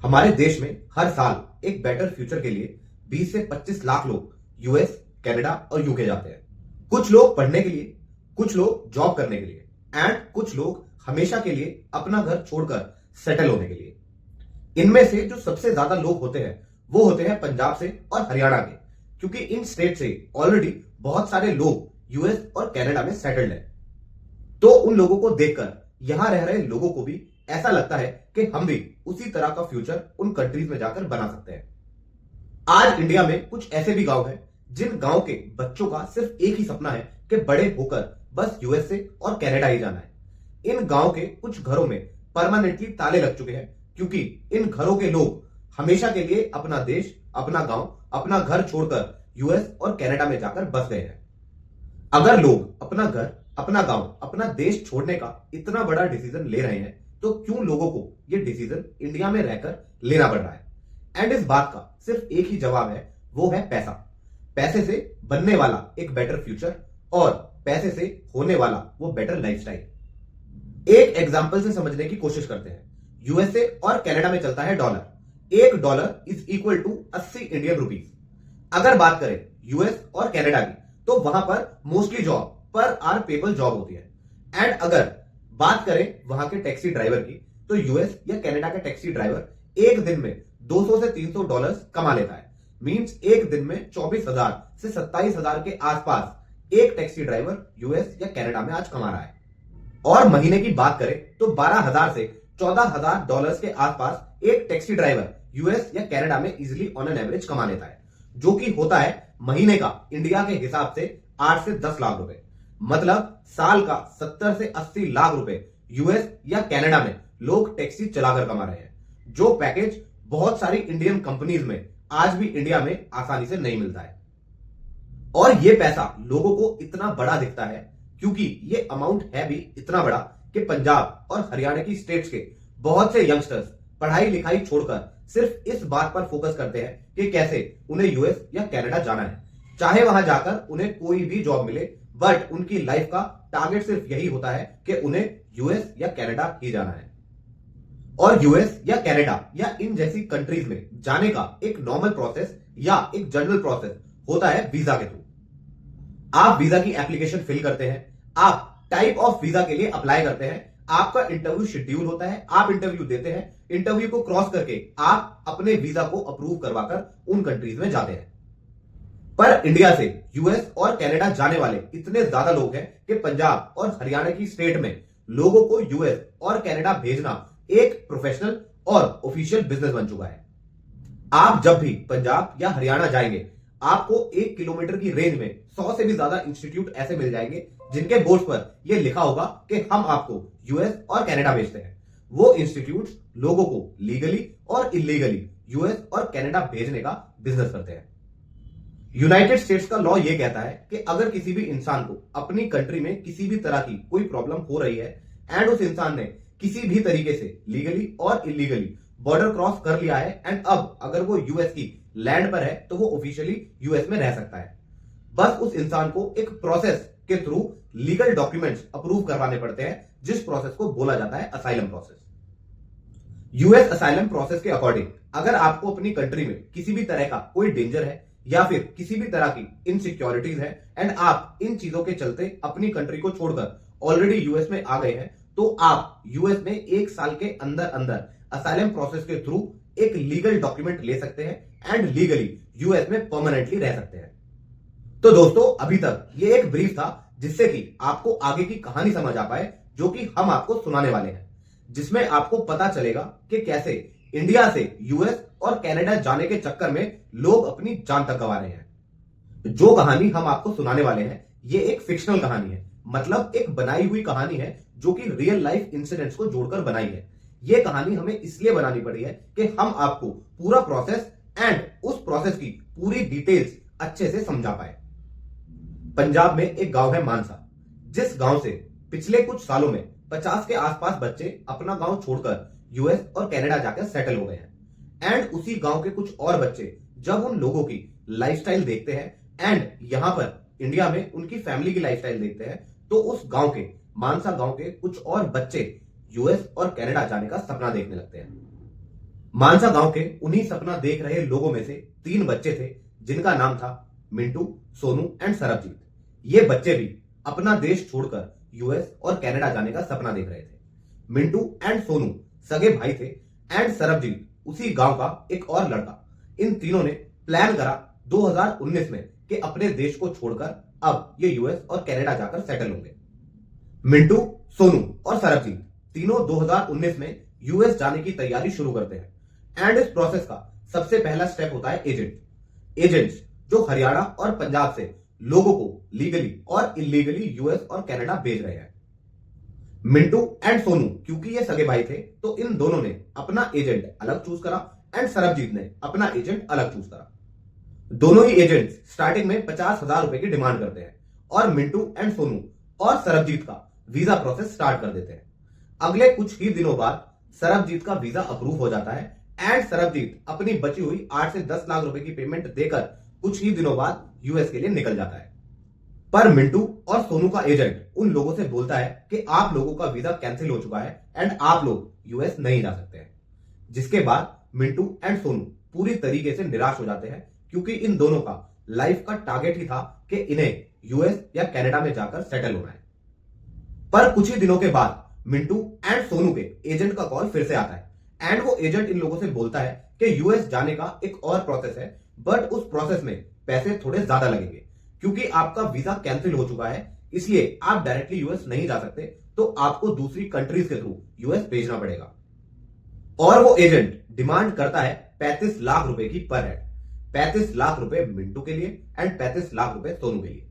हमारे देश में हर साल एक बेटर फ्यूचर के लिए 20 से 25 लाख लोग यूएस, कनाडा और यूके जाते हैं। कुछ लोग पढ़ने के लिए, कुछ लोग जॉब करने के लिए एंड कुछ लोग हमेशा के लिए अपना घर छोड़कर सेटल होने के लिए। इनमें से जो सबसे ज्यादा लोग होते हैं वो होते हैं पंजाब से और हरियाणा के, क्योंकि इन स्टेट से ऑलरेडी बहुत सारे लोग यूएस और कनाडा में सेटल्ड हैं। तो उन लोगों को देखकर यहां रह रहे लोगों को भी ऐसा लगता है कि हम भी उसी तरह का फ्यूचर उन कंट्रीज में जाकर बना सकते हैं। आज इंडिया में कुछ ऐसे भी गांव हैं जिन गांव के बच्चों का सिर्फ एक ही सपना है कि बड़े होकर बस यूएसए और कनाडा ही जाना है। इन गांव के कुछ घरों में परमानेंटली ताले लग चुके हैं, क्योंकि इन घरों के लोग हमेशा के लिए अपना देश, अपना गांव, अपना घर छोड़कर यूएस और कनाडा में जाकर बस गए हैं। अगर लोग अपना घर, अपना गांव, अपना देश छोड़ने का इतना बड़ा डिसीजन ले रहे हैं तो क्यों लोगों को यह डिसीजन इंडिया में रहकर लेना पड़ रहा है? एंड इस बात का सिर्फ एक ही जवाब है, वो है पैसा। पैसे से बनने वाला एक बेटर फ्यूचर और पैसे से होने वाला वो बेटर लाइफस्टाइल। एक एग्जांपल से समझने की कोशिश करते हैं। यूएसए और कनाडा में चलता है dollar. $1 is equal to 80 Indian rupees. अगर बात करें यूएस और कनाडा की तो वहां पर मोस्टली जॉब पर आर पेबल जॉब होती है। एंड अगर बात करें वहां के टैक्सी ड्राइवर की तो यूएस या कनाडा का टैक्सी ड्राइवर एक दिन में $200 से $300 कमा लेता है। मींस एक दिन में 24,000 से 27,000 के आसपास एक टैक्सी ड्राइवर यूएस या कनाडा में आज कमा रहा है। और महीने की बात करें तो 12,000 से $14,000 के आसपास एक टैक्सी ड्राइवर यूएस या कनाडा में इजिली ऑन एन एवरेज कमा लेता है, जो कि होता है महीने का इंडिया के हिसाब से 8 से 10 लाख रुपए। मतलब साल का 70 से 80 लाख रुपए यूएस या कनाडा में लोग टैक्सी चलाकर कमा रहे हैं, जो पैकेज बहुत सारी इंडियन कंपनीज में आज भी इंडिया में आसानी से नहीं मिलता है। और यह पैसा लोगों को इतना बड़ा दिखता है क्योंकि यह अमाउंट है भी इतना बड़ा कि पंजाब और हरियाणा की स्टेट्स के बहुत से यंगस्टर्स पढ़ाई लिखाई छोड़कर सिर्फ इस बात पर फोकस करते हैं कि कैसे उन्हें यूएस या कनाडा जाना है। चाहे वहां जाकर उन्हें कोई भी जॉब मिले, बट उनकी लाइफ का टारगेट सिर्फ यही होता है कि उन्हें यूएस या कनाडा ही जाना है। और यूएस या कनाडा या इन जैसी कंट्रीज में जाने का एक नॉर्मल प्रोसेस या एक जनरल प्रोसेस होता है वीजा के थ्रू। आप वीजा की एप्लीकेशन फिल करते हैं, आप टाइप ऑफ वीजा के लिए अप्लाई करते हैं, आपका इंटरव्यू शेड्यूल होता है, आप इंटरव्यू देते हैं, इंटरव्यू को क्रॉस करके आप अपने वीजा को अप्रूव करवाकर उन कंट्रीज में जाते हैं। पर इंडिया से यूएस और कनाडा जाने वाले इतने ज्यादा लोग हैं कि पंजाब और हरियाणा की स्टेट में लोगों को यूएस और कनाडा भेजना एक प्रोफेशनल और ऑफिशियल बिजनेस बन चुका है। आप जब भी पंजाब या हरियाणा जाएंगे, आपको 1 किलोमीटर की रेंज में 100 से भी ज्यादा इंस्टीट्यूट ऐसे मिल जाएंगे जिनके बोर्ड पर यह लिखा होगा कि हम आपको यूएस और कनाडा भेजते हैं। वो इंस्टीट्यूट लोगों को लीगली और इलीगली यूएस और कनाडा भेजने का बिजनेस करते हैं। यूनाइटेड स्टेट्स का लॉ यह कहता है कि अगर किसी भी इंसान को अपनी कंट्री में किसी भी तरह की कोई प्रॉब्लम हो रही है एंड उस इंसान ने किसी भी तरीके से लीगली और इलीगली बॉर्डर क्रॉस कर लिया है एंड अब अगर वो यूएस की लैंड पर है तो वो ऑफिशियली यूएस में रह सकता है। बस उस इंसान को एक प्रोसेस के थ्रू लीगल डॉक्यूमेंट्स अप्रूव करवाने पड़ते हैं, जिस प्रोसेस को बोला जाता है asylum process. US asylum process के अकॉर्डिंग अगर आपको अपनी कंट्री में किसी भी तरह का कोई डेंजर है या फिर किसी भी तरह की इनसिक्योरिटीज है एंड आप इन चीजों के चलते अपनी कंट्री को छोड़कर ऑलरेडी यूएस में आ गए हैं, तो आप यूएस में 1 साल के अंदर अंदर असाइलम प्रोसेस के थ्रू एक लीगल डॉक्यूमेंट ले सकते हैं एंड लीगली यूएस में परमानेंटली रह सकते हैं। तो दोस्तों, अभी तक ये एक ब्रीफ था जिससे कि आपको आगे की कहानी समझ आ पाए, जो कि हम आपको सुनाने वाले हैं, जिसमें आपको पता चलेगा कि कैसे इंडिया से यूएस और कनाडा जाने के चक्कर में लोग अपनी जान तक गंवा रहे हैं। जो कहानी हम आपको सुनाने वाले हैं ये एक फिक्शनल कहानी है, मतलब एक बनाई हुई कहानी है जो कि रियल लाइफ इंसिडेंट्स को जोड़कर बनाई है। ये कहानी हमें इसलिए बनानी पड़ी है कि हम आपको पूरा प्रोसेस एंड उस प्रोसेस की पूरी डिटेल्स अच्छे से समझा पाए। पंजाब में एक गांव है मानसा, जिस गांव से पिछले कुछ सालों में 50 के आसपास बच्चे अपना गांव छोड़कर यूएस और कनाडा जाकर सेटल हो गए हैं। एंड उसी गांव के कुछ और बच्चे जब उन लोगों की लाइफस्टाइल देखते हैं एंड यहां पर इंडिया में उनकी फैमिली की लाइफस्टाइल देखते हैं, तो उस गांव के, मानसा गांव के कुछ और बच्चे यूएस और कनाडा जाने का सपना देखने लगते हैं। मानसा गांव के उन्हीं सपना देख रहे लोगों में से 3 बच्चे थे जिनका नाम था मिंटू, सोनू एंड सरबजीत। ये बच्चे भी अपना देश छोड़कर यूएस और कनाडा जाने का सपना देख रहे थे। मिंटू एंड सोनू सगे भाई थे एंड सरबजीत उसी गांव का एक और लड़का। इन तीनों ने प्लान करा 2019 में कि अपने देश को छोड़कर अब ये यूएस और कनाडा जाकर सेटल होंगे। मिंटू, सोनू और सरबजीत तीनों 2019 में यूएस जाने की तैयारी शुरू करते हैं एंड इस प्रोसेस का सबसे पहला स्टेप होता है एजेंट्स जो हरियाणा और पंजाब से लोगों को लीगली और इलीगली यूएस और कनाडा भेज रहे हैं। मिंटू एंड सोनू क्योंकि ये सगे भाई थे तो इन दोनों ने अपना एजेंट अलग चूज करा एंड सरबजीत ने अपना एजेंट अलग चूज करा। दोनों ही एजेंट्स स्टार्टिंग में 50,000 रुपए की डिमांड करते हैं और मिंटू एंड सोनू और सरबजीत का वीजा प्रोसेस स्टार्ट कर देते हैं। अगले कुछ ही दिनों बाद सरबजीत का वीजा अप्रूव हो जाता है एंड सरबजीत अपनी बची हुई 8 से 10 लाख रुपए की पेमेंट देकर कुछ ही दिनों बाद यूएस के लिए निकल जाता है। पर मिंटू और सोनू का एजेंट उन लोगों से बोलता है कि आप लोगों का वीजा कैंसिल हो चुका है एंड आप लोग यूएस नहीं जा सकते हैं। जिसके बाद मिंटू एंड सोनू पूरी तरीके से निराश हो जाते हैं क्योंकि इन दोनों का लाइफ का टारगेट ही था कि इन्हें यूएस या कनाडा में जाकर सेटल होना है। पर कुछ ही दिनों के बाद मिंटू एंड सोनू के एजेंट का कॉल फिर से आता है एंड वो एजेंट इन लोगों से बोलता है कि यूएस जाने का एक और प्रोसेस है बट उस प्रोसेस में पैसे थोड़े ज्यादा लगेंगे क्योंकि आपका वीजा कैंसिल हो चुका है, इसलिए आप डायरेक्टली यूएस नहीं जा सकते, तो आपको दूसरी कंट्रीज के थ्रू यूएस भेजना पड़ेगा। और वो एजेंट डिमांड करता है 35 लाख रुपए की पर हेड। 35 लाख रुपए मिंटू के लिए एंड 35 लाख रुपए सोनू के लिए।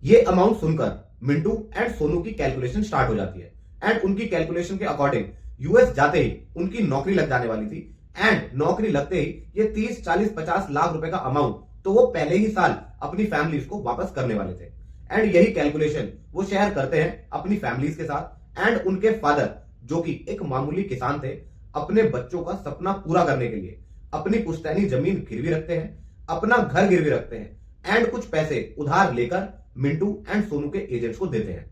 ये अमाउंट सुनकर मिंटू एंड सोनू की कैलकुलेशन स्टार्ट हो जाती है एंड उनकी कैलकुलेशन के अकॉर्डिंग यूएस जाते ही उनकी नौकरी लग जाने वाली थी एंड नौकरी लगते ही ये 30, 40, 50 लाख रुपए का अमाउंट तो वो पहले ही साल अपनी फैमिलीज को वापस करने वाले थे एंड यही कैलकुलेशन वो शेयर करते हैं अपनी फैमिलीज के साथ एंड उनके फादर जो कि एक मामूली किसान थे अपने बच्चों का सपना पूरा करने के लिए अपनी पुश्तैनी जमीन गिरवी रखते हैं, अपना घर गिरवी रखते हैं एंड कुछ पैसे उधार लेकर मिंटू एंड सोनू के एजेंट्स को देते हैं।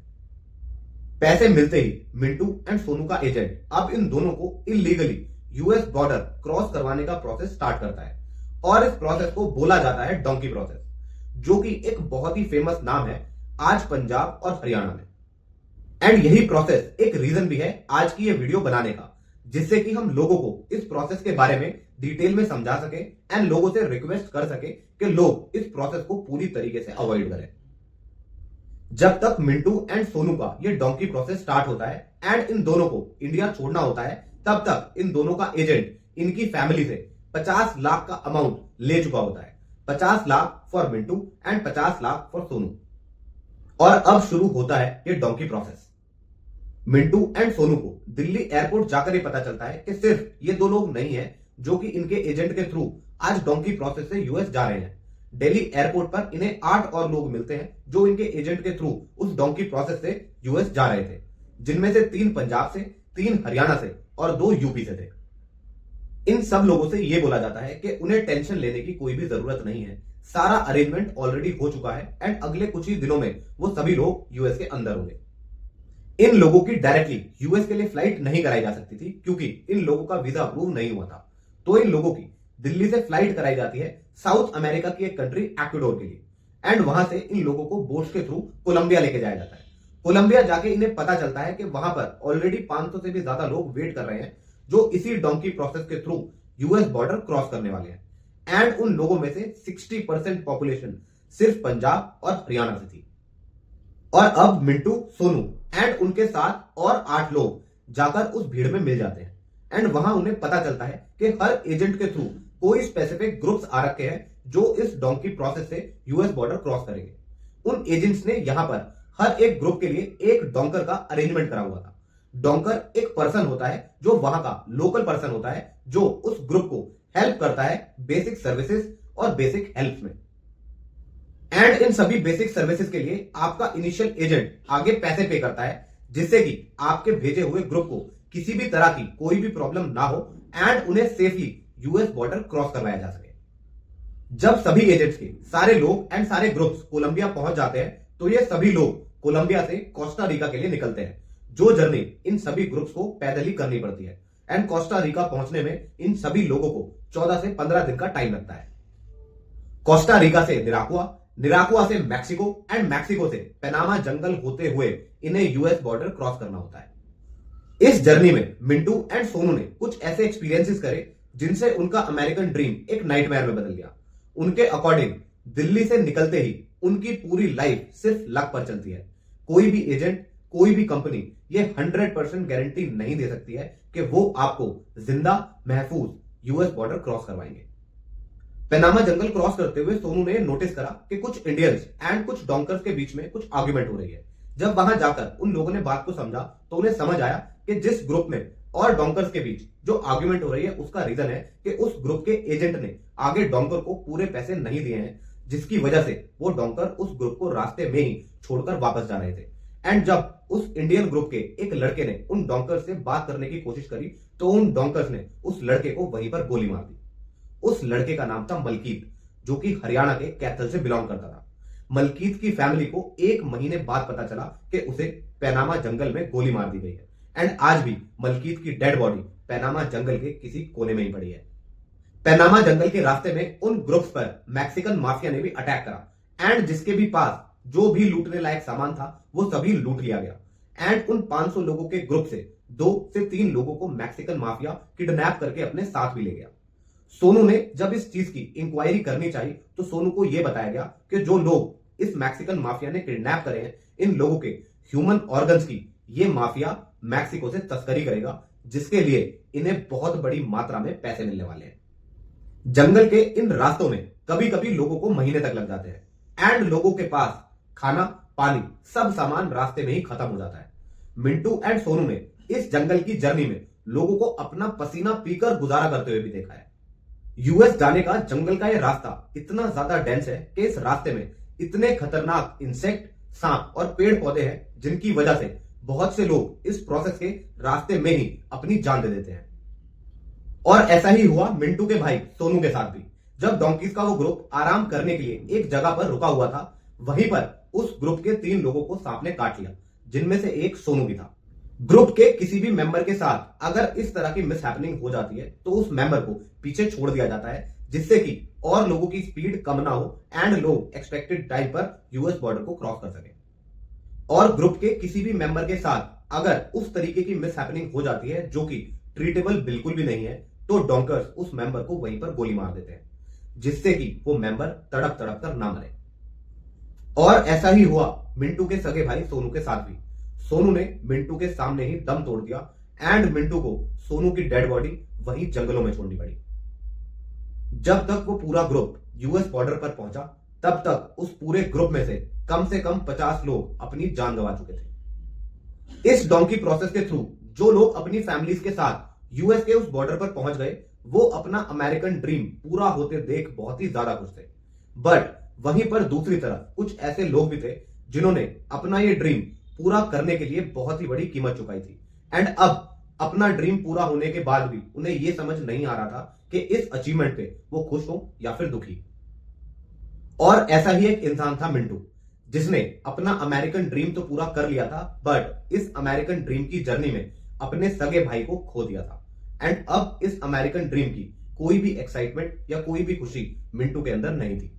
पैसे मिलते ही मिंटू एंड सोनू का एजेंट अब इन दोनों को इलीगली यूएस बॉर्डर क्रॉस करवाने का प्रोसेस स्टार्ट करता है और इस प्रोसेस को बोला जाता है डोंकी प्रोसेस, जो कि एक बहुत ही फेमस नाम है आज पंजाब और हरियाणा में। एंड यही प्रोसेस एक रीजन भी है आज की ये वीडियो बनाने का, जिससे कि हम लोगों को इस प्रोसेस के बारे में डिटेल में समझा सके एंड लोगों से रिक्वेस्ट कर सके कि लोग इस प्रोसेस को पूरी तरीके से अवॉइड करें। जब तक मिंटू एंड सोनू का ये डोंकी प्रोसेस स्टार्ट होता है एंड इन दोनों को इंडिया छोड़ना होता है, तब तक इन दोनों का एजेंट इनकी फैमिली से 50 लाख का अमाउंट ले चुका होता है। 50 lakh for Mintu and 50 lakh for Sonu. और अब शुरू होता है ये donkey process. Mintu and Sonu को दिल्ली एयरपोर्ट जाकर ही पता चलता है कि सिर्फ ये दो लोग नहीं है जो कि इनके एजेंट के थ्रू आज डोंकी प्रोसेस से यूएस जा रहे हैं। दिल्ली एयरपोर्ट पर इन्हें 8 और लोग मिलते हैं जो इनके एजेंट के थ्रू उस डोंकी प्रोसेस से यूएस जा रहे थे, जिनमें से 3 पंजाब से, 3 हरियाणा से और 2 यूपी से थे। इन सब लोगों से यह बोला जाता है कि उन्हें टेंशन लेने की कोई भी जरूरत नहीं है, सारा अरेंजमेंट ऑलरेडी हो चुका है एंड अगले कुछ ही दिनों में वो सभी लोग यूएस के अंदर होंगे। इन लोगों की डायरेक्टली यूएस के लिए फ्लाइट नहीं कराई जा सकती थी क्योंकि इन लोगों का वीजा अप्रूव नहीं हुआ था, तो इन लोगों की दिल्ली से फ्लाइट कराई जाती है साउथ अमेरिका की एक कंट्री एक्वाडोर के लिए एंड वहां से इन लोगों को बोट्स के थ्रू कोलंबिया लेके जाया जाता है। कोलंबिया जाके इन्हें पता चलता है कि वहां पर ऑलरेडी 500 से भी ज्यादा लोग वेट कर रहे हैं जो इसी डोंकी प्रोसेस के थ्रू यूएस बॉर्डर क्रॉस करने वाले हैं एंड उन लोगों में से 60% पॉपुलेशन सिर्फ पंजाब और हरियाणा से थी। और अब मिंटू, सोनू एंड उनके साथ और 8 लोग जाकर उस भीड़ में मिल जाते हैं एंड वहां उन्हें पता चलता है कि हर एजेंट के थ्रू कोई स्पेसिफिक ग्रुप्स आ रखे हैं जो इस डोंकी प्रोसेस से यूएस बॉर्डर क्रॉस करेंगे। उन एजेंट्स ने यहां पर हर एक ग्रुप के लिए एक डोंकर का अरेंजमेंट करा हुआ था। डोंकर एक पर्सन होता है जो वहां का लोकल पर्सन होता है जो उस ग्रुप को हेल्प करता है बेसिक सर्विसेज और बेसिक हेल्प में। एंड इन सभी बेसिक सर्विसेज के लिए आपका इनिशियल एजेंट आगे पैसे पे करता है जिससे कि आपके भेजे हुए ग्रुप को किसी भी तरह की कोई भी प्रॉब्लम ना हो एंड उन्हें सेफली यूएस बॉर्डर क्रॉस करवाया जा सके। जब सभी एजेंट्स के सारे लोग एंड सारे ग्रुप्स कोलंबिया पहुंच जाते हैं तो ये सभी लोग कोलंबिया से कोस्टा रिका के लिए निकलते हैं, जो जर्नी इन सभी ग्रुप्स को पैदल ही करनी पड़ती है। एंड कोस्टा रिका पहुंचने में इन सभी लोगों को 14 से 15 दिन का टाइम लगता है। कोस्टा रिका से निराकुआ, निराकुआ से मैक्सिको एंड मैक्सिको से पनामा जंगल होते हुए इन्हें यूएस बॉर्डर क्रॉस करना होता है। इस जर्नी में मिंटू एंड सोनू ने कुछ ऐसे एक्सपीरियंसेस करे जिनसे उनका अमेरिकन ड्रीम एक नाइटमेयर में बदल गया। उनके अकॉर्डिंग दिल्ली से निकलते ही उनकी पूरी लाइफ सिर्फ लक पर चलती है। कोई भी एजेंट, कोई भी कंपनी ये 100% गारंटी नहीं दे सकती है कि वो आपको जिंदा महफूज यूएस बॉर्डर क्रॉस करवाएंगे। पनामा जंगल क्रॉस करते हुए सोनू ने नोटिस करा कि कुछ इंडियंस एंड कुछ डोंकर्स के बीच में कुछ आर्ग्यूमेंट हो रही है। जब वहां जाकर उन लोगों ने बात को समझा तो उन्हें समझ आया कि जिस ग्रुप में और डोंकर्स के बीच जो आर्ग्यूमेंट हो रही है उसका रीजन है कि उस ग्रुप के एजेंट ने आगे डोंकर को पूरे पैसे नहीं दिए हैं, जिसकी वजह से वो डोंकर उस ग्रुप को रास्ते में ही छोड़कर वापस जा रहे थे। एंड जब उस इंडियन ग्रुप के एक लड़के ने उन डोंकर से बात करने की कोशिश करी तो उन डोंकर्स ने उस लड़के को वहीं पर गोली मार दी। उस लड़के का नाम था मलकीत, जो कि हरियाणा के कैथल से बिलोंग करता था। मलकीत की फैमिली को 1 महीने बाद पता चला कि उसे पनामा जंगल में गोली मार दी गई है। एंड आज भी मलकीत की डेड बॉडी पनामा जंगल के किसी कोने में ही पड़ी है। पनामा जंगल के रास्ते में उन ग्रुप्स पर मैक्सिकन माफिया ने भी अटैक करा एंड जिसके भी पास जो भी लूटने लायक सामान था वो सभी लूट लिया गया। एंड उन 500 लोगों के ग्रुप से 2 से 3 लोगों को मैक्सिकन माफिया किडनैप करके अपने साथ भी ले गया। सोनू ने जब इस चीज की इंक्वायरी करनी चाहिए तो सोनू को यह बताया गया कि जो लोग इस मैक्सिकन माफिया ने किडनैप करे हैं, इन लोगों के ह्यूमन ऑर्गन्स की ये माफिया मैक्सिको से तस्करी करेगा, जिसके लिए इन्हें बहुत बड़ी मात्रा में पैसे मिलने वाले हैं। जंगल के इन रास्तों में कभी कभी लोगों को महीने तक लग जाते हैं एंड लोगों के पास खाना, पानी, सब सामान रास्ते में ही खत्म हो जाता है। मिंटू एंड सोनू ने इस जंगल की जर्नी में लोगों को अपना पसीना पीकर गुजारा करते हुए भी देखा है। यूएस जाने का जंगल का यह रास्ता इतना ज्यादा डेंस है कि इस रास्ते में इतने खतरनाक इंसेक्ट, सांप और पेड़ पौधे हैं जिनकी वजह से बहुत से लोग इस प्रोसेस के रास्ते में ही अपनी जान दे देते हैं। और ऐसा ही हुआ मिंटू के भाई सोनू के साथ भी। जब डोंकीज का वो ग्रुप आराम करने के लिए एक जगह पर रुका हुआ था, वहीं पर उस ग्रुप के 3 लोगों को सांप ने काट लिया, जिनमें से एक सोनू भी था। ग्रुप के किसी भी मेंबर के साथ अगर इस तरह की मिसहैपनिंग हो जाती है तो उस मेंबर को पीछे छोड़ दिया जाता है, जिससे कि और लोगों की स्पीड कम ना हो एंड लोग एक्सपेक्टेड टाइम पर यूएस बॉर्डर को क्रॉस कर सके। और ग्रुप के किसी भी मेंबर के साथ अगर उस तरीके की मिसहैपनिंग हो जाती है जो कि ट्रीटेबल बिल्कुल भी नहीं है, तो डोंकर्स उस मेंबर को वहीं पर गोली मार देते हैं, जिससे कि वो मेंबर तड़प तड़प कर ना मरे। और ऐसा ही हुआ मिंटू के सगे भाई सोनू के साथ भी। सोनू ने मिंटू के सामने ही दम तोड़ दिया एंड मिंटू को सोनू की डेड बॉडी वहीं जंगलों में छोड़नी पड़ी। जब तक वो पूरा ग्रुप यूएस बॉर्डर पर पहुंचा, तब तक उस पूरे ग्रुप में से कम 50 लोग अपनी जान गंवा चुके थे। इस डोंकी प्रोसेस के थ्रू जो लोग अपनी फैमिलीज के साथ यूएस के उस बॉर्डर पर पहुंच गए, वो अपना अमेरिकन ड्रीम पूरा होते देख बहुत ही ज्यादा खुश थे। बट वहीं पर दूसरी तरफ कुछ ऐसे लोग भी थे जिन्होंने अपना ये ड्रीम पूरा करने के लिए बहुत ही बड़ी कीमत चुकाई थी एंड अब अपना ड्रीम पूरा होने के बाद भी उन्हें यह समझ नहीं आ रहा था कि इस अचीवमेंट पे वो खुश हो या फिर दुखी। और ऐसा ही एक इंसान था मिंटू, जिसने अपना अमेरिकन ड्रीम तो पूरा कर लिया था, बट इस अमेरिकन ड्रीम की जर्नी में अपने सगे भाई को खो दिया था एंड अब इस अमेरिकन ड्रीम की कोई भी एक्साइटमेंट या कोई भी खुशी मिंटू के अंदर नहीं थी।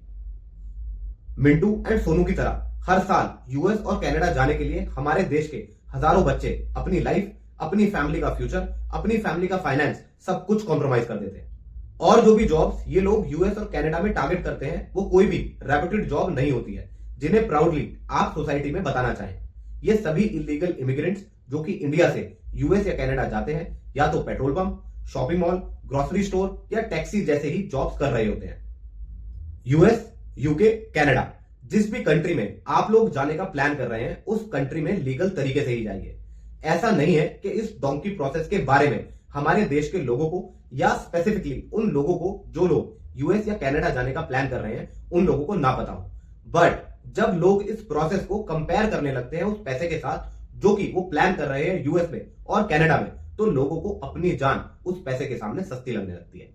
मिंटू एंड सोनू की तरह हर साल यूएस और कनाडा जाने के लिए हमारे देश के हजारों बच्चे अपनी लाइफ, अपनी फैमिली का फ्यूचर, अपनी फैमिली का फाइनेंस सब कुछ कॉम्प्रोमाइज कर देते हैं। और जो भी जॉब्स ये लोग यूएस और कनाडा में टारगेट करते हैं, वो कोई भी रेप्यूटेड जॉब नहीं होती है जिन्हें प्राउडली आप सोसाइटी में बताना चाहें। ये सभी इलीगल इमिग्रेंट्स जो कि इंडिया से यूएस या कनाडा जाते हैं, या तो petrol pump, shopping mall, grocery store या टैक्सी जैसे ही जॉब्स कर रहे होते हैं। यूएस, यूके, कनाडा, जिस भी कंट्री में आप लोग जाने का प्लान कर रहे हैं, उस कंट्री में लीगल तरीके से ही जाइए। ऐसा नहीं है कि इस डोंकी प्रोसेस के बारे में हमारे देश के लोगों को या स्पेसिफिकली उन लोगों को जो लोग यूएस या कनाडा जाने का प्लान कर रहे हैं, उन लोगों को ना पता हो। बट जब लोग इस प्रोसेस को कंपेयर करने लगते हैं उस पैसे के साथ जो कि वो प्लान कर रहे हैं यूएस में और कनाडा में, तो लोगों को अपनी जान उस पैसे के सामने सस्ती लगने लगती है।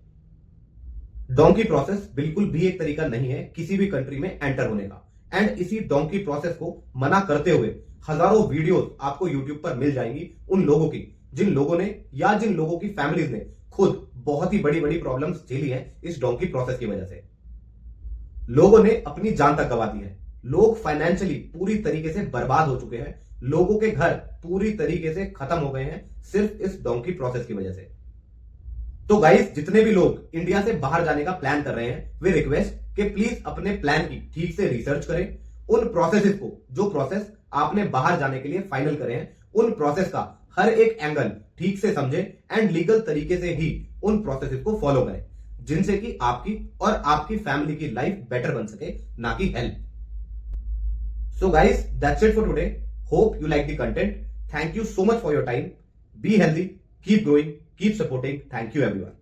डोंकी प्रोसेस बिल्कुल भी एक तरीका नहीं है किसी भी कंट्री में एंटर होने का एंड इसी डोंकी प्रोसेस को मना करते हुए हजारों वीडियोस आपको यूट्यूब पर मिल जाएंगी उन लोगों की जिन लोगों ने या जिन लोगों की फैमिलीज ने खुद बहुत ही बड़ी बड़ी प्रॉब्लम्स झेली हैं इस डोंकी प्रोसेस की वजह से। लोगों ने अपनी जान तक गंवा दी है, लोग फाइनेंशियली पूरी तरीके से बर्बाद हो चुके हैं, लोगों के घर पूरी तरीके से खत्म हो गए हैं सिर्फ इस डोंकी प्रोसेस की वजह से। तो गाइस, जितने भी लोग इंडिया से बाहर जाने का प्लान कर रहे हैं वे रिक्वेस्ट कि प्लीज अपने प्लान की ठीक से रिसर्च करें, उन प्रोसेसेस को, जो प्रोसेस आपने बाहर जाने के लिए फाइनल करे हैं, उन प्रोसेस का हर एक एंगल ठीक से समझें एंड लीगल तरीके से ही उन प्रोसेसेस को फॉलो करें, जिनसे कि आपकी और आपकी फैमिली की लाइफ बेटर बन सके, ना कि help. So guys, that's it for today. Hope you like the content. Thank you so much for your time. Be healthy, keep growing, keep supporting. Thank you everyone.